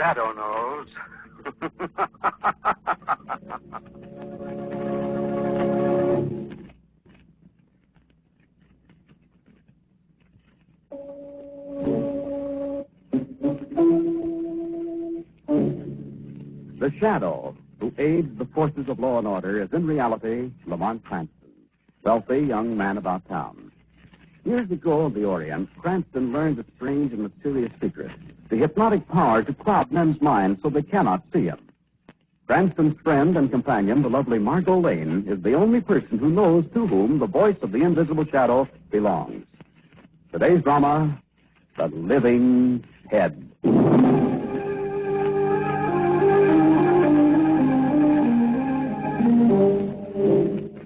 shadow knows. The shadow who aids the forces of law and order is in reality Lamont Cranston, wealthy young man about town. Years ago in the Orient, Cranston learned a strange and mysterious secret, the hypnotic power to cloud men's minds so they cannot see him. Cranston's friend and companion, the lovely Margot Lane, is the only person who knows to whom the voice of the invisible shadow belongs. Today's drama, The Living Head.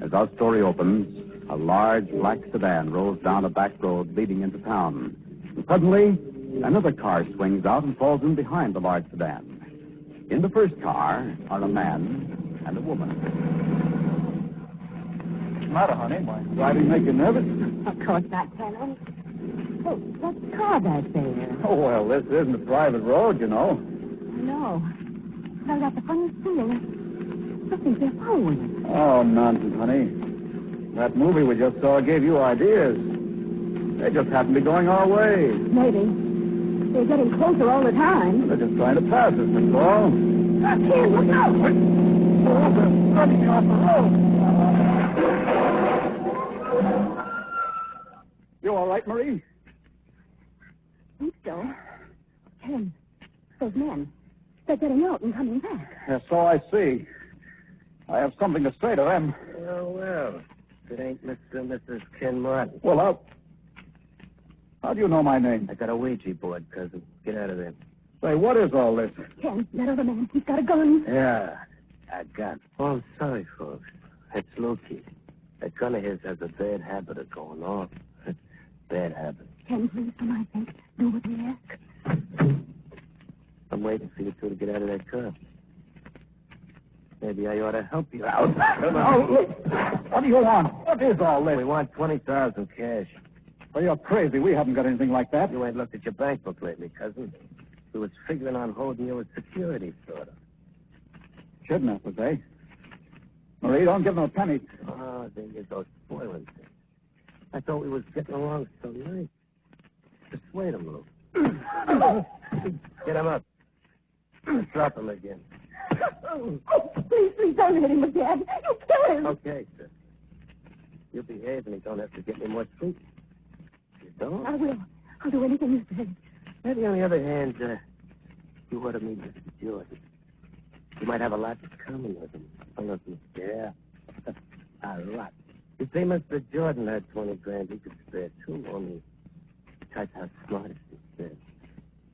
As our story opens, a large black sedan rolls down a back road leading into town. And suddenly, another car swings out and falls in behind the large sedan. In the first car are a man and a woman. What's the matter, honey? My driving make you nervous? Of course not, Colonel. Oh, what's car back there? Oh, well, this isn't a private road, you know. No. But I got the funniest feeling. I think they're following us. Oh, nonsense, honey. That movie we just saw gave you ideas. They just happen to be going our way. Maybe. They're getting closer all the time. They're just trying to pass us, that's all. Here, look out! Oh, they're running me off the road. You all right, Marie? I think so. Ken, those men, they're getting out and coming back. Yes, so I see. I have something to say to them. Oh, well. It ain't Mr. and Mrs. Ken Martin. Well, how do you know my name? I got a Ouija board, cousin. Get out of there. Say, what is all this? Ken, that other man, he's got a gun. Yeah, a gun. Oh, I'm sorry, folks. It's Lukey. That gun of his has a bad habit of going off. Bad habit. Ken, please, for my sake, do what we ask. I'm waiting for you two to get out of that car. Maybe I ought to help you out. What do you want? What is all this? We want 20,000 cash. Well, you're crazy. We haven't got anything like that. You ain't looked at your bank book lately, cousin. We was figuring on holding you as security, sort of. Kidnappers, eh? Marie, don't give them a penny. Oh, there you go, spoiling things. I thought we was getting along so nice. Persuade him, Lou. Get him up. Drop him again. Oh, please don't hit him again. You'll kill him. Okay, sir. You behave and he don't have to get any more sleep. You don't? I will. I'll do anything you say. Maybe on the other hand, you ought to meet Mr. Jordan. You might have a lot in common with him. Yeah. A lot. You see, Mr. Jordan had 20 grand. He could spare two. Only touch how smart he is.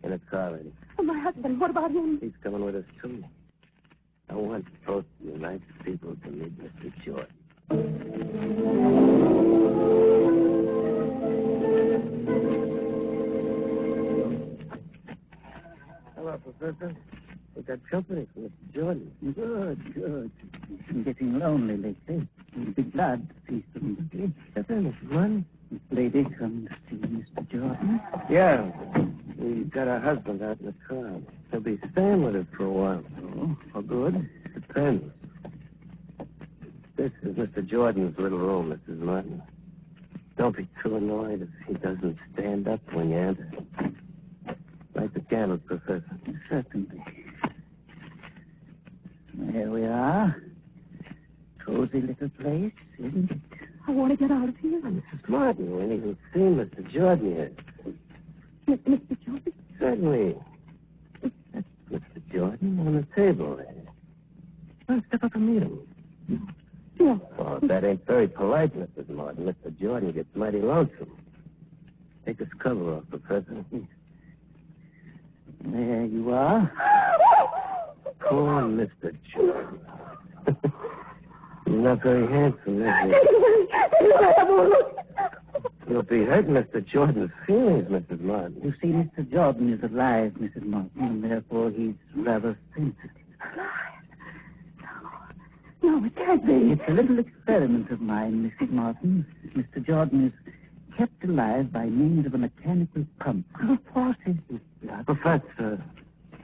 In a car ready. Oh, my husband, what about him? He's coming with us, too. I want both you nice people to meet Mr. Jordan. Hello, Professor. We got company from Mr. Jordan. Good. I'm getting lonely lately. I'll be glad to see somebody. Miss Money? This lady comes to see Mr. Jordan. Yeah. We got her husband out in the car. He'll be staying with us for a while. Oh, good. Depends. This is Mr. Jordan's little room, Mrs. Martin. Don't be too annoyed if he doesn't stand up when you enter. Light the candles, Professor. Certainly. There we are. Cozy little place, isn't it? I want to get out of here. Mrs. Martin, we ain't even seen Mr. Jordan yet. Mr. Jordan? Certainly. That's Mr. Jordan on the table there. Well, step up and meet him. No. Oh, that ain't very polite, Mrs. Martin. Mr. Jordan gets mighty lonesome. Take his cover off, Professor. There you are. Poor Mr. Jordan. He's not very handsome, is he? You'll be hurting Mr. Jordan's feelings, Mrs. Martin. You see, Mr. Jordan is alive, Mrs. Martin, and therefore he's rather sensitive. No, it can't be. It's a little experiment of mine, Mrs. Martin. Mr. Jordan is kept alive by means of a mechanical pump. It forces his blood. Professor,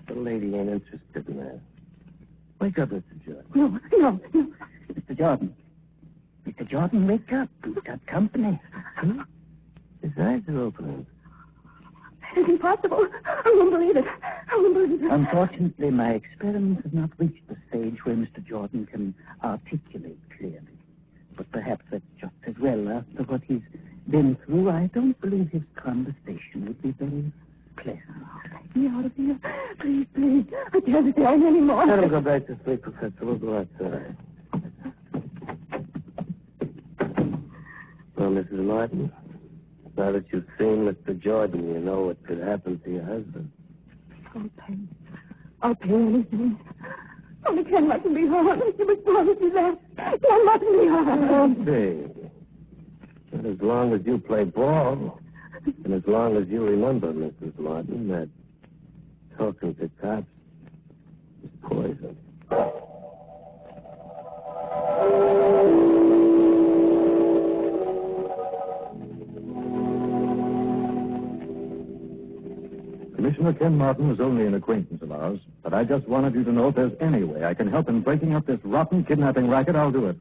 The lady ain't interested in that. Wake up, Mr. Jordan. No. Mr. Jordan. Mr. Jordan, wake up. We've got company. Huh? His eyes are open. It's impossible. I won't believe it. Unfortunately, my experiments have not reached the stage where Mr. Jordan can articulate clearly. But perhaps that's just as well. After what he's been through, I don't believe his conversation would be very pleasant. Get me out of here. Please. I can't stay on anymore. Let him go back to sleep, Professor. We'll go outside. Well, Mrs. Martin, now that you've seen Mr. Jordan, you know what could happen to your husband. I'll pay anything. Only Ken mustn't be harmed. You must promise me that. Ken mustn't be harmed. Okay. But as long as you play ball, and as long as you remember, Mrs. Martin, that talking to cops is poison. Commissioner Ken Martin is only an acquaintance of ours, but I just wanted you to know if there's any way I can help in breaking up this rotten kidnapping racket, I'll do it.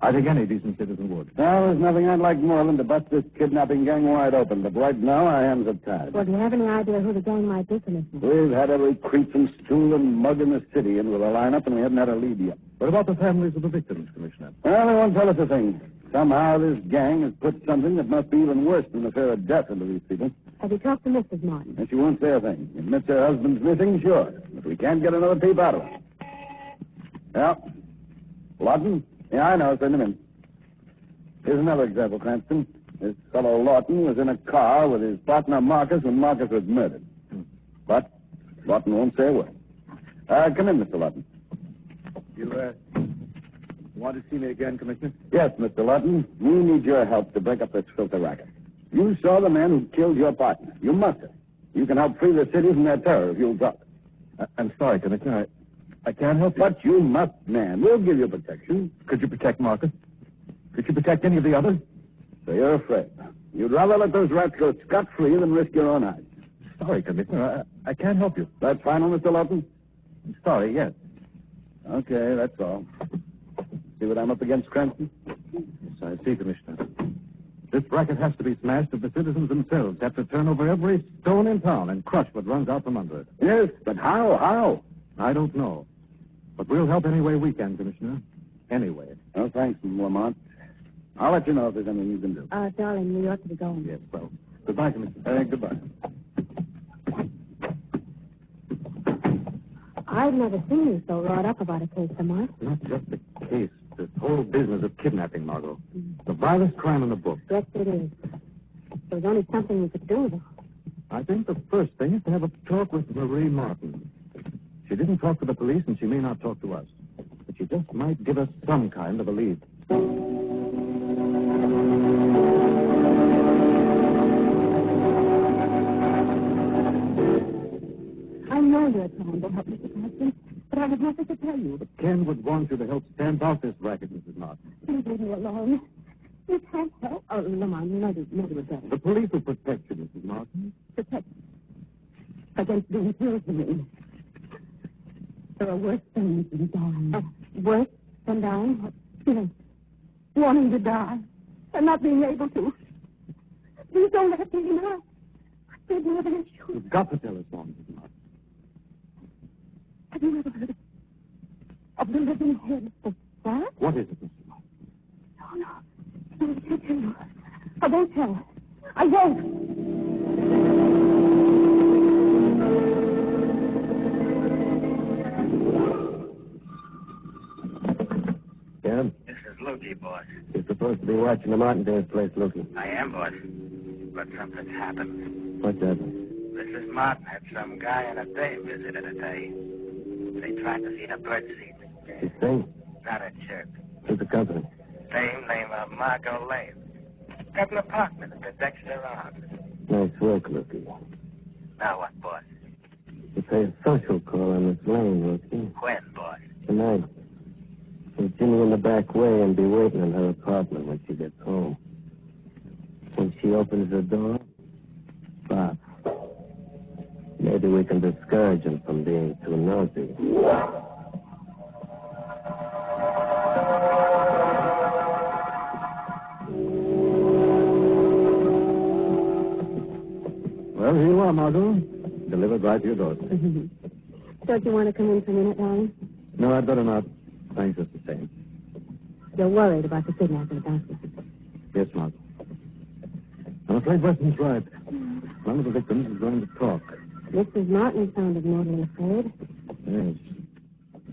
I think any decent citizen would. Well, there's nothing I'd like more than to bust this kidnapping gang wide open, but right now our hands are tied. Well, do you have any idea who the gang might be, Commissioner? We've had every creep and stool and mug in the city in with a lineup, and we haven't had a lead yet. What about the families of the victims, Commissioner? Well, they won't tell us a thing. Somehow this gang has put something that must be even worse than the fear of death into these people. Have you talked to Mrs. Martin? And she won't say a thing. Admits her husband's missing, sure. But we can't get another peep out of her. Yeah. Lawton? Yeah, I know. Send him in. Here's another example, Cranston. This fellow Lawton was in a car with his partner Marcus when Marcus was murdered. But Lawton won't say a word. Come in, Mr. Lawton. You want to see me again, Commissioner? Yes, Mr. Lawton. We need your help to break up this filthy racket. You saw the man who killed your partner. You must have. You can help free the city from their terror if you'll talk. I'm sorry, Commissioner. I can't help you. But you must, man. We'll give you protection. Could you protect Marcus? Could you protect any of the others? So you're afraid. You'd rather let those rats go scot-free than risk your own eyes. Sorry, Commissioner. I can't help you. That's final, Mr. Lawton? I'm sorry, yes. Okay, that's all. See what I'm up against, Cranston? Yes, I see, Commissioner. This racket has to be smashed if the citizens themselves have to turn over every stone in town and crush what runs out from under it. Yes, but how? How? I don't know. But we'll help any way we can, Commissioner. Any way. Oh, thanks, Lamont. I'll let you know if there's anything you can do. Darling, we ought to be going. Yes, well. Goodbye, Commissioner. Goodbye. I've never seen you so wrought up about a case, Lamont. Not just the case. This whole business of kidnapping, Margot. The vilest crime in the book. Yes, it is. There's only something we could do, though. I think the first thing is to have a talk with Marie Martin. She didn't talk to the police, and she may not talk to us. But she just might give us some kind of a lead. I know you're trying to help Mr. Cranston, but I have nothing to tell you. But Ken would want you to help stamp out this racket, Mrs. Martin. Please leave me alone. You can't help. Oh, Lamont, neither would better. The police will protect you, Mrs. Martin. Protect against being killed to me. There are worse things than dying. Worse than dying? Yes. Wanting to die and not being able to. Please don't let me know. There's more than a shoot. You've got to tell us more, Mrs. Martin. Have you ever heard of the living head of that? What is it, Mrs. Martin? No. I can't tell you. I won't tell. I won't. Yeah? This is Lukey, boss. You're supposed to be watching the Martindale's place, Lukey. I am, boss. But something's happened. What's happened? Mrs. Martin had some guy and a dame visit her today. They tried to feed her birdseed. She's saying? Not a jerk. Who's the company? Dame named Margot Lane. Got an apartment at the Dexter Arms. Nice work, Lukey. Now what, boss? You pay a social call on this lane, Lukey. When, boss? Tonight. Meet Jimmy in the back way and be waiting in her apartment when she gets home. When she opens the door, stop. Maybe Maybe we can discourage him from being too nosy. Well, here you are, Margot. Delivered right to your door. Don't you want to come in for a minute, darling? No, I'd better not. Thanks just the same. You're worried about the kidnapping, don't you? Yes, Margot. I'm afraid Weston's right. One of the victims is going to talk. Mrs. Martin sounded mortally afraid. Yes.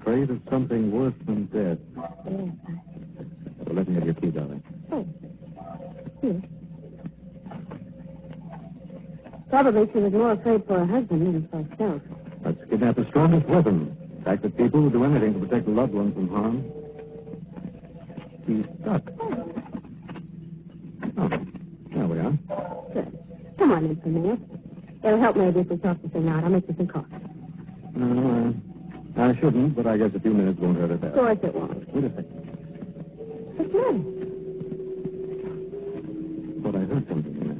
Afraid of something worse than death. Yes. Well, let me have your key, darling. Oh. Here. Probably she was more afraid for her husband than for herself. That's kidnapper's strongest weapon. The fact that people will do anything to protect a loved one from harm. He's stuck. Oh, there we are. Good. Come on in for a minute. It'll help maybe if we talk this thing out. I'll make you some coffee. No, I shouldn't, but I guess a few minutes won't hurt at Of that. course it won't. Wait a second. What's the matter? Thought I heard something in there.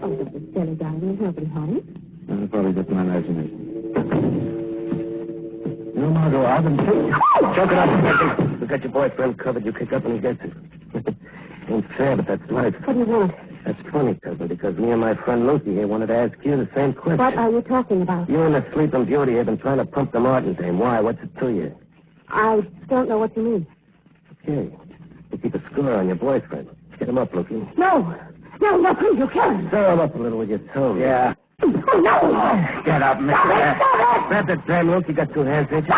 Oh, this is silly, darling. There's nobody home. Probably just my imagination. You know, Margot, I've been... Choke it up, Becky. You got your boyfriend covered. You kick up and he gets it. Ain't fair, but that's life. What do you want? That's funny, cousin, because me and my friend Lucy here wanted to ask you the same question. What are you talking about? You and the Sleeping Beauty have been trying to pump the Martin dame. Why? What's it to you? I don't know what you mean. Okay. You keep a score on your boyfriend. Get him up, Lucy. No, please, you can't. Stir him up a little with your tongue. Yeah. Oh, no. Get up, mister. Grab that dame, Luke. You got two hands, ain't you?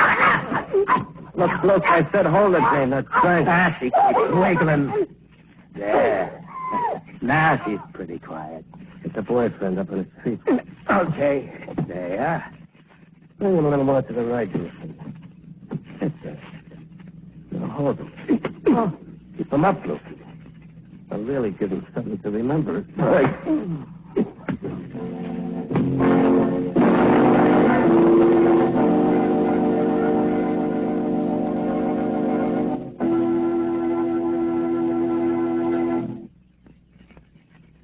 Look, I said hold it, dame, not strangle. She keeps wiggling. There. Now she's pretty quiet. Get the boyfriend up on his feet. Okay. There you are. Bring him a little more to the right, Lucy. That's it. Now hold him. Oh. Keep him up, Lucy. I'll really give him something to remember. Right.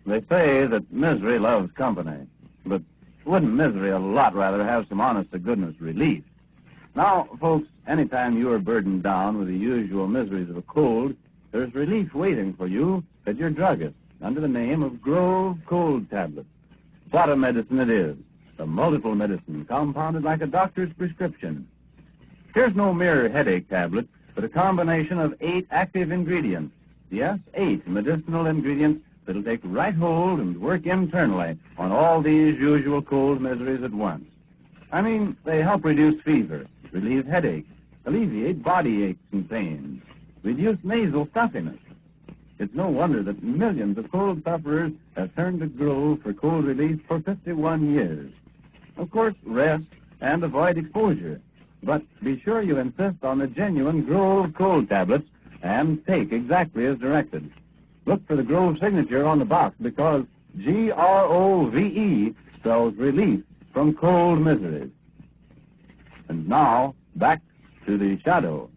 They say that misery loves company, but wouldn't misery a lot rather have some honest-to-goodness relief? Now, folks, anytime you are burdened down with the usual miseries of a cold, there's relief waiting for you at your druggist under the name of Grove Cold Tablets. What a medicine it is, a multiple medicine compounded like a doctor's prescription. Here's no mere headache tablet, but a combination of 8 active ingredients. Yes, 8 medicinal ingredients that'll take right hold and work internally on all these usual cold miseries at once. I mean, they help reduce fever, relieve headache, alleviate body aches and pains, reduce nasal stuffiness. It's no wonder that millions of cold sufferers have turned to Grove for cold relief for 51 years. Of course, rest and avoid exposure, but be sure you insist on the genuine Grove cold tablets and take exactly as directed. Look for the Grove signature on the box because Grove spells relief from cold miseries. And now, back to the shadow.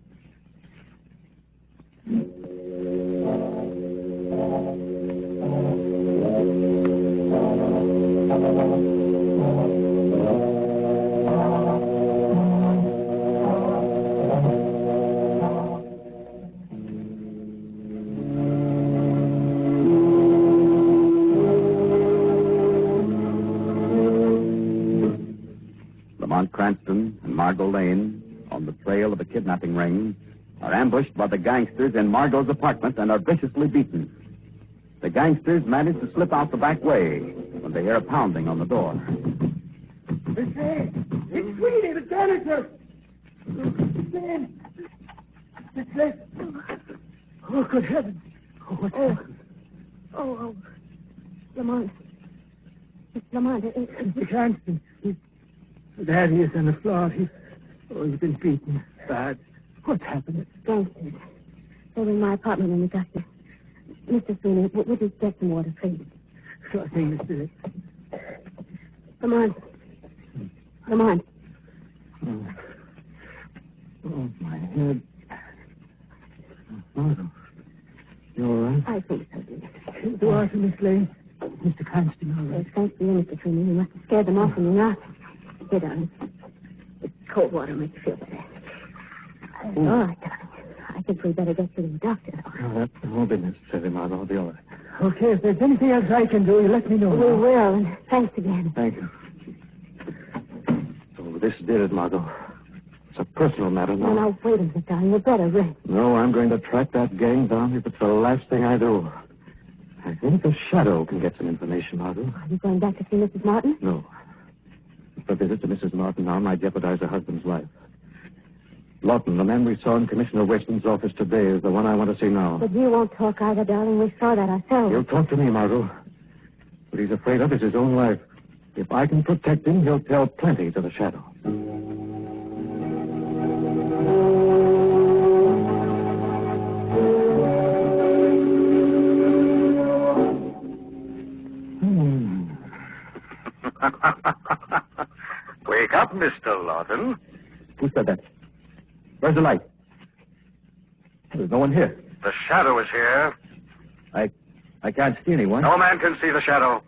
Lamont Cranston and Margot Lane, on the trail of a kidnapping ring, are ambushed by the gangsters in Margot's apartment and are viciously beaten. The gangsters manage to slip out the back way when they hear a pounding on the door. It's Sweeney, the janitor. It's late. Oh, good heavens. What's happened? Oh, Lamont. It's Lamont. Mr. Cranston. There he is on the floor. He's been beaten bad. What's happened? Gangsters. They were in my apartment when we got there. Mr. Sweeney, would you get some water, please? Sure thing, Mr. Lamont. Oh, my head. Margot, you all right? I think so, dear. You are, Miss Lane? Mr. Cranston, all right? Yes, thanks to you, Mr. Sweeney. You must have scared them off, and you're not. Here, darling. It's cold water makes you feel better. All right, darling. I think we'd better get you to the doctor. Oh, that won't be necessary, Margot. I'll be all right. Okay, if there's anything else I can do, you let me know. We will, and thanks again. Thank you. So this did it, Margot. It's a personal matter now. No, wait a minute, darling. You better rest. No, I'm going to track that gang down if it's the last thing I do. I think the Shadow can get some information, Margot. Are you going back to see Mrs. Martin? No. If a visit to Mrs. Martin now might jeopardize her husband's life. Lawton, the man we saw in Commissioner Weston's office today, is the one I want to see now. But you won't talk either, darling. We saw that ourselves. He'll talk to me, Margot. What he's afraid of is his own life. If I can protect him, he'll tell plenty to the Shadow. Wake up, Mr. Lawton. Who said that? Where's the light? There's no one here. The Shadow is here. I can't see anyone. No man can see the Shadow.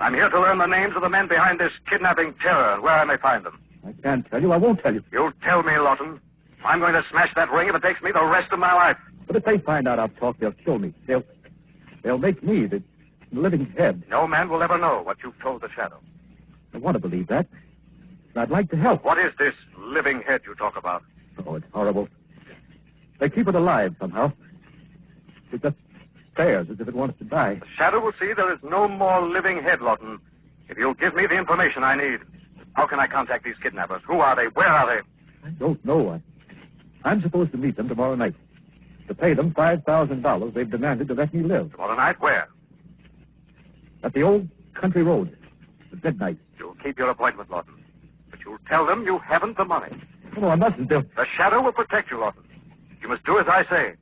I'm here to learn the names of the men behind this kidnapping terror and where I may find them. I can't tell you. I won't tell you. You tell me, Lawton. I'm going to smash that ring if it takes me the rest of my life. But if they find out I've talked, they'll kill me. They'll make me the living head. No man will ever know what you've told the Shadow. I want to believe that. I'd like to help. What is this living head you talk about? Oh, it's horrible. They keep it alive somehow. It just stares as if it wants to die. The Shadow will see there is no more living head, Lawton. If you'll give me the information I need. How can I contact these kidnappers? Who are they? Where are they? I don't know. I'm supposed to meet them tomorrow night. To pay them $5,000 they've demanded to let me live. Tomorrow night, where? At the old country road. At midnight. You'll keep your appointment, Lawton. But you'll tell them you haven't the money. No, I mustn't. The Shadow will protect you, Lawton. You must do as I say.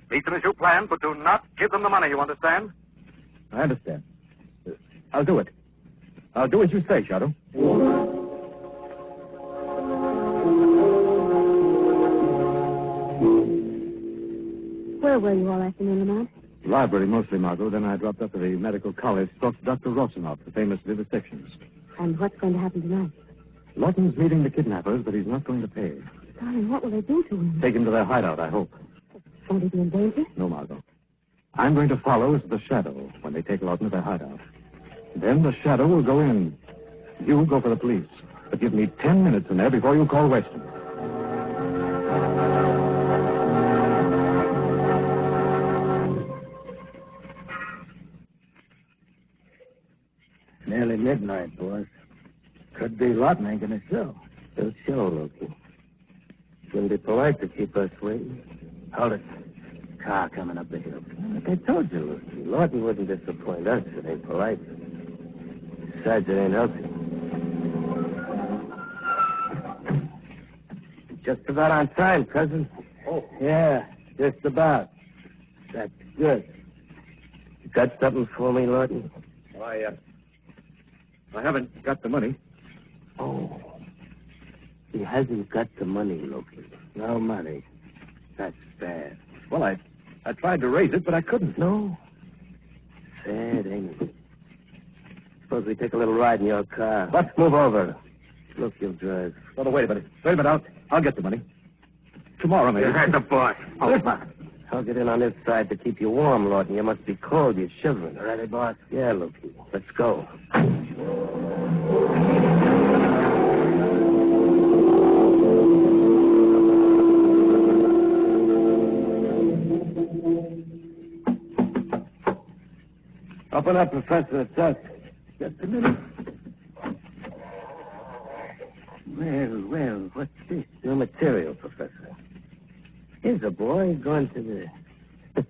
Meet them as you planned, but do not give them the money, you understand? I understand. I'll do it. I'll do as you say, Shadow. Where were you all afternoon, Lamont? Library mostly, Margot. Then I dropped up to the medical college, talked to Dr. Rossinoff, the famous vivisectionist. And what's going to happen tonight? Lawton's meeting the kidnappers, but he's not going to pay. Darling, what will they do to him? Take him to their hideout, I hope. Won't he be in danger? No, Margot. I'm going to follow as the Shadow when they take Lawton to their hideout. Then the Shadow will go in. You go for the police. But give me 10 minutes in there before you call Weston. Nearly midnight, boys. Could be Lawton ain't gonna show. He'll show, Loki. It's going to be polite to keep us waiting. Hold it. Car coming up the hill. Like I told you, Lucy, Lawton wouldn't disappoint us. It ain't polite. Besides, it ain't healthy. Just about on time, cousin. Oh, yeah, just about. That's good. You got something for me, Lawton? I haven't got the money. Oh. He hasn't got the money, Loki. No money. That's bad. Well, I tried to raise it, but I couldn't. No? Sad, ain't it? Suppose we take a little ride in your car. Let's move over. Look, you'll drive. Oh, wait a minute. Wait a minute. I'll get the money. Tomorrow, maybe. You heard the boy. I'll get in on this side to keep you warm, Lawton. You must be cold. You're shivering. Ready, boss? Yeah, Loki. Let's go. Open up, Professor. It's us. Just a minute. Well, what's this? New material, Professor. Here's a boy going to the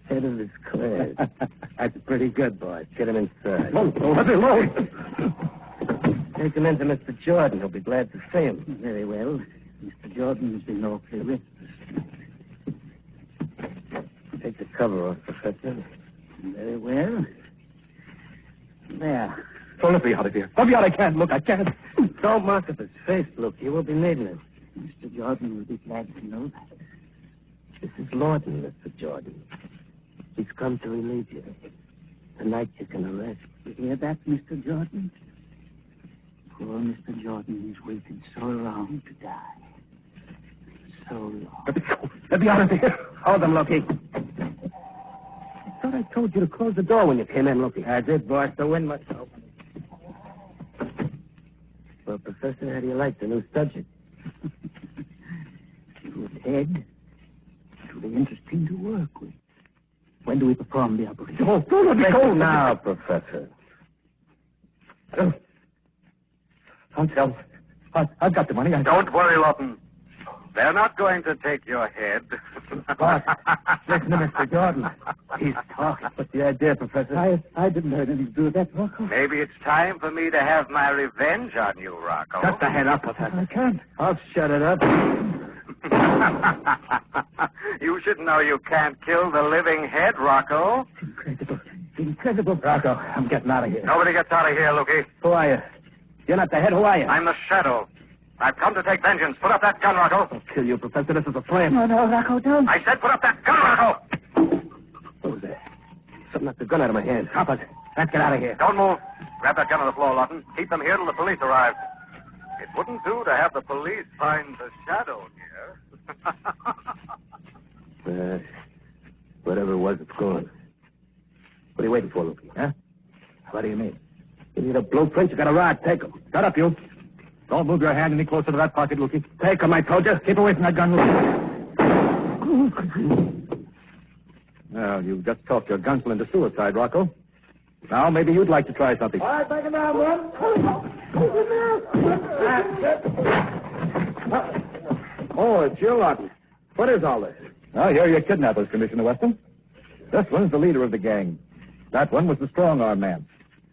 head of his class. That's pretty good, boy. Get him inside. Let me alone. Take him into Mr. Jordan. He'll be glad to see him. Very well. Mr. Jordan's been awfully restless. Take the cover off, Professor. Very well. There. Oh, let me out of here. Let me out. I can't. Look, I can't. Don't mark up his face, Luke. You will be needing it. Mr. Jordan will be glad to know that. This is Lawton, Mr. Jordan. He's come to relieve you. Tonight you can arrest. You hear that, Mr. Jordan? Poor Mr. Jordan, he's waited so long to die. So long. Let me out of here. Hold them, Loki. I thought I told you to close the door when you came in, Loki. I did, boss. The wind must open. Well, Professor, how do you like the new subject? Good head. It will be interesting to work with. When do we perform the operation? Don't let me go now, Professor. I've got the money. Don't worry, Lawton. They're not going to take your head. Boss, listen to Mr. Jordan. He's talking. What's the idea, Professor? I didn't have anything to do with that, Rocco. Maybe it's time for me to have my revenge on you, Rocco. Shut the head up, Professor. I can't. I'll shut it up. You should know you can't kill the living head, Rocco. Incredible. Incredible. Rocco, I'm getting out of here. Nobody gets out of here, Lukey. Who are you? You're not the head. Who are you? I'm the Shadow. I've come to take vengeance. Put up that gun, Rocco. I'll kill you, Professor. This is a flame. No, Rocco, don't. I said put up that gun, Rocco. What was that? Something knocked the gun out of my hand. Stop it. Let's get out of here. Don't move. Grab that gun on the floor, Lawton. Keep them here till the police arrive. It wouldn't do to have the police find the Shadow here. Whatever it was, it's gone. What are you waiting for, Lukey? Huh? What do you mean? You need a blueprint. You got a rod. Take him. Shut up, you. Don't move your hand any closer to that pocket, Lukey. Take him, I told you. Keep away from that gun, Lukey. Well, you just talked your gunsel into suicide, Rocco. Now, maybe you'd like to try something. All right, take him down, one. Oh, it's you, Lawton. What is all this? Oh, here are your kidnappers, Commissioner Weston. This one's the leader of the gang. That one was the strong-arm man.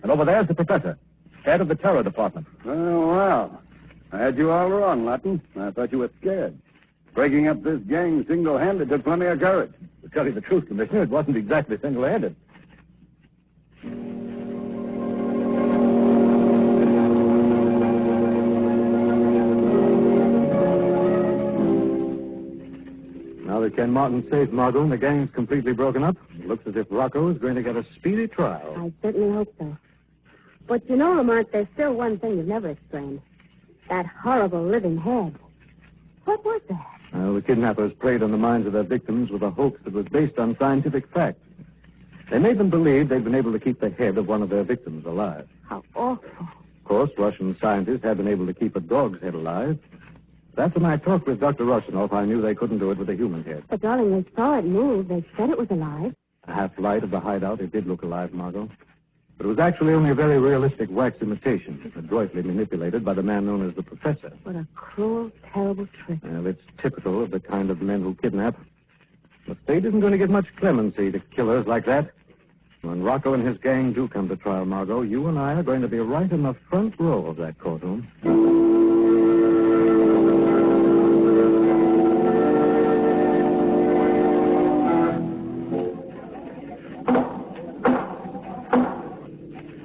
And over there's the professor, head of the terror department. Oh, well. I had you all wrong, Lawton. I thought you were scared. Breaking up this gang single-handed took plenty of courage. To tell you the truth, Commissioner, it wasn't exactly single-handed. Now that Ken Martin's safe, Margot, and the gang's completely broken up, it looks as if Rocco is going to get a speedy trial. I certainly hope so. But you know, Lamont, there's still one thing you've never explained. That horrible living head. What was that? The kidnappers preyed on the minds of their victims with a hoax that was based on scientific facts. They made them believe they'd been able to keep the head of one of their victims alive. How awful. Of course, Russian scientists have been able to keep a dog's head alive. That's when I talked with Dr. Rushinoff, I knew they couldn't do it with a human head. But, darling, they saw it move. They said it was alive. A half-light of the hideout, it did look alive, Margot. But it was actually only a very realistic wax imitation, adroitly manipulated by the man known as the Professor. What a cruel, terrible trick. Well, it's typical of the kind of men who kidnap. The state isn't going to give much clemency to killers like that. When Rocco and his gang do come to trial, Margot, you and I are going to be right in the front row of that courtroom.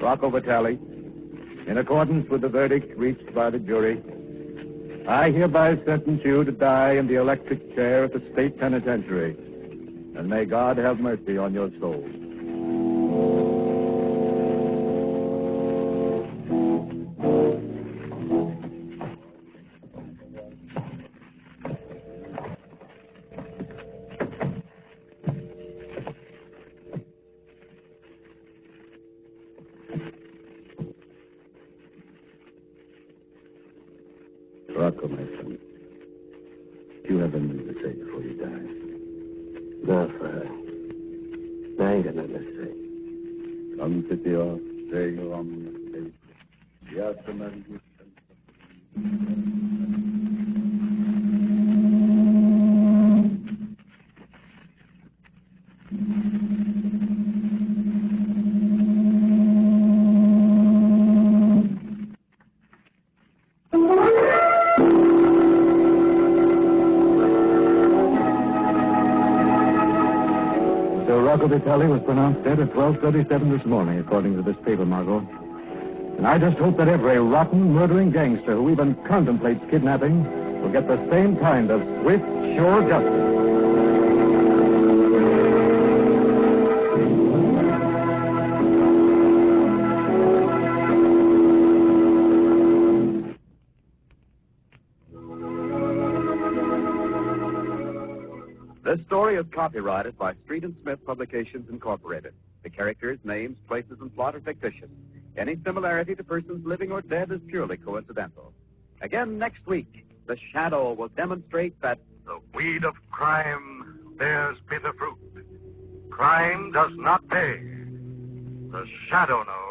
Rocco Vitale, in accordance with the verdict reached by the jury, I hereby sentence you to die in the electric chair at the state penitentiary. And may God have mercy on your soul. Rocco, my son, do you have anything to say before you die? No, Father. I ain't got nothing to say. Come to your day on the stage. Yes, the Rocco Vitale was pronounced dead at 12:37 this morning, according to this paper, Margot. And I just hope that every rotten, murdering gangster who even contemplates kidnapping will get the same kind of swift, sure justice. This story is copyrighted by Street and Smith Publications, Incorporated. The characters, names, places, and plot are fictitious. Any similarity to persons living or dead is purely coincidental. Again next week, the Shadow will demonstrate that The weed of crime bears bitter fruit. Crime does not pay. The Shadow knows.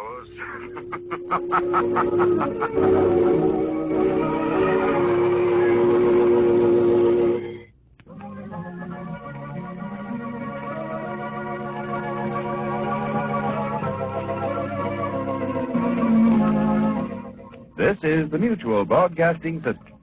This is the Mutual Broadcasting System.